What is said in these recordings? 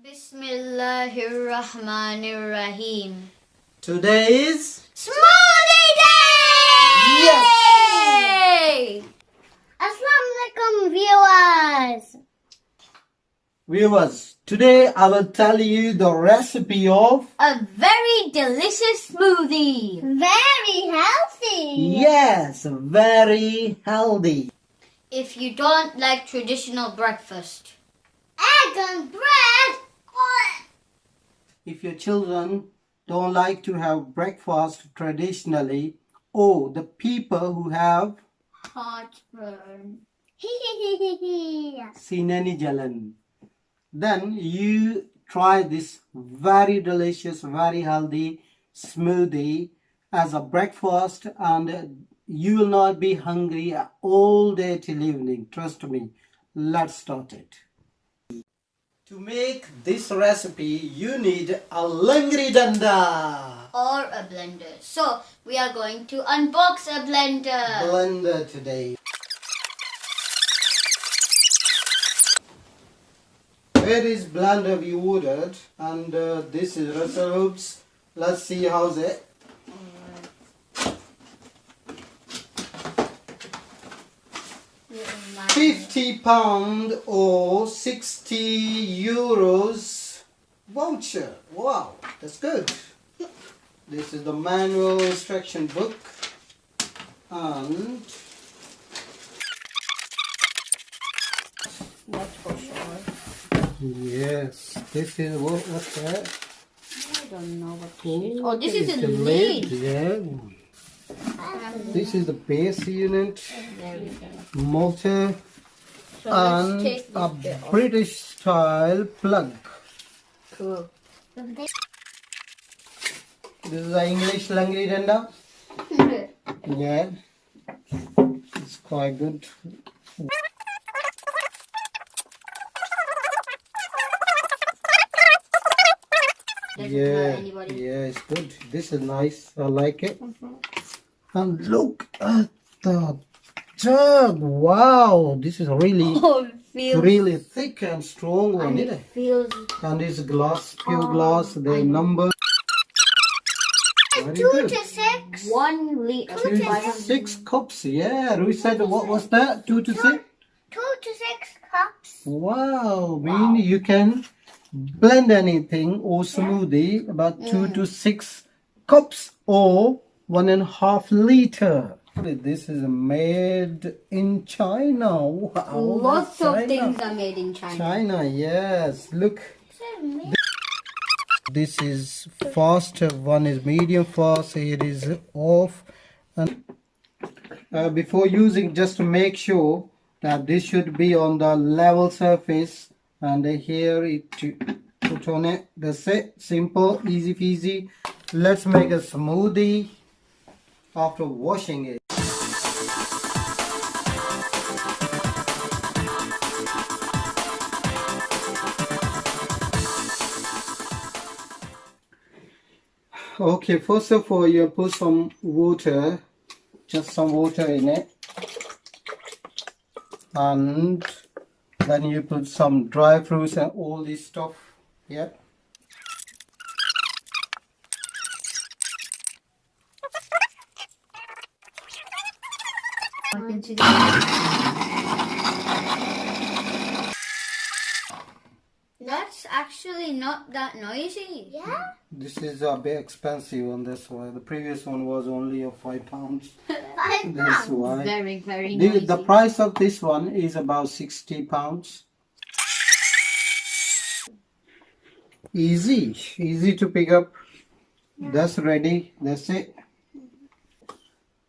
Bismillahirrahmanirrahim. Today is Smoothie Day! Yes! Assalamualaikum viewers. Today I will tell you the recipe of a very delicious smoothie. Very healthy. yes, very healthy. If you don't like traditional breakfast, egg and bread. If your children don't like to have breakfast traditionally, or the people who have Heartburn. sinani jalan, then you try this very delicious, very healthy smoothie as a breakfast, and you will not be hungry all day till evening. Trust me. Let's start it. To make this recipe, you need a langri danda Or a blender. So, we are going to unbox a blender. blender today. Where is blender we ordered, and this is Russell's. Let's see how's it. £50 or €60 voucher. Wow, that's good. This is the manual instruction book, and That's for sure. yes, this is what's that? I don't know what this is. Oh, this is It's a the lid. Yeah. This is the base unit, There we go. motor, So let's and take a this bit off. British style plug. Cool. This is the English langri danda. Yeah, it's quite good. Doesn't hurt Yeah, anybody. yeah, it's good. This is nice. I like it. And look at the jug. Wow, this is really, Oh, it feels. really thick and strong one, And isn't it it? feels. And it's glass, pure Oh, glass. The I know. number. Very 2 good. to 6. 1 liter. 2 to 6 cups. Yeah, Rui said what was that? 2 to 6. 2 to 6 cups. Wow, mean you can blend anything or smoothie about 2 to 6 cups or 1.5 liter. This is made in China. Wow, Lots that's of China. things are made in China. China, yes. Look, this is fast. One is medium fast. Here is off. And before using, just to make sure that this should be on the level surface, and here it put on it. That's it. Simple, easy peasy. Let's make a smoothie after washing it. Okay, first of all, you put some water, just some water in it, and then you put some dry fruits and all this stuff. Yeah. That's actually not that noisy. Yeah? This is a bit expensive one, that's why. The previous one was only of £5. That's why. Very, very noisy. The price of this one is about £60. Easy to pick up. Yeah. That's ready. That's it.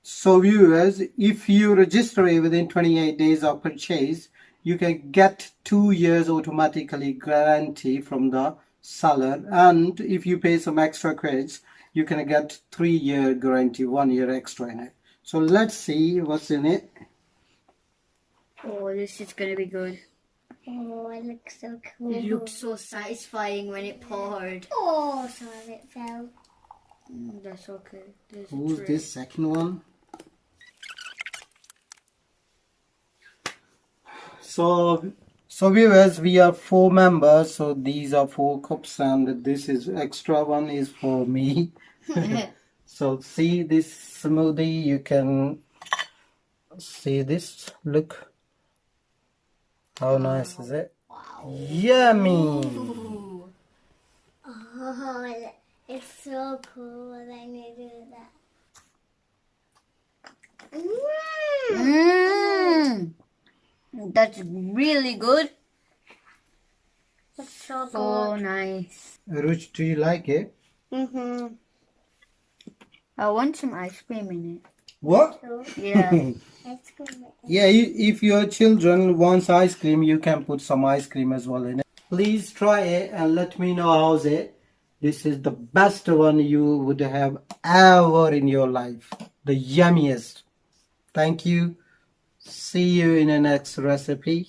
So viewers, if you register it within 28 days of purchase, you can get 2 years automatically guarantee from the seller, and if you pay some extra credits, you can get 3-year guarantee, 1 year extra in it. So let's see what's in it. Oh, this is gonna be good. Oh, it looks so cool. It looked so satisfying when it poured. Oh, some of it fell. That's okay. There's a Who's tray. this second one? So So viewers, we are 4 members, so these are 4 cups and this is extra one is for me. So see this smoothie, you can see this, look how nice is it. Yummy. Oh, it's so cool. I need to do that. That's really good. It's so So good. nice. Ruch, do you like it? I want some ice cream in it. What? Yeah. It's good. Yeah, if your children wants ice cream, you can put some ice cream as well in it. Please try it and let me know how's it. This is the best one you would have ever in your life. The yummiest. Thank you. See you in the next recipe.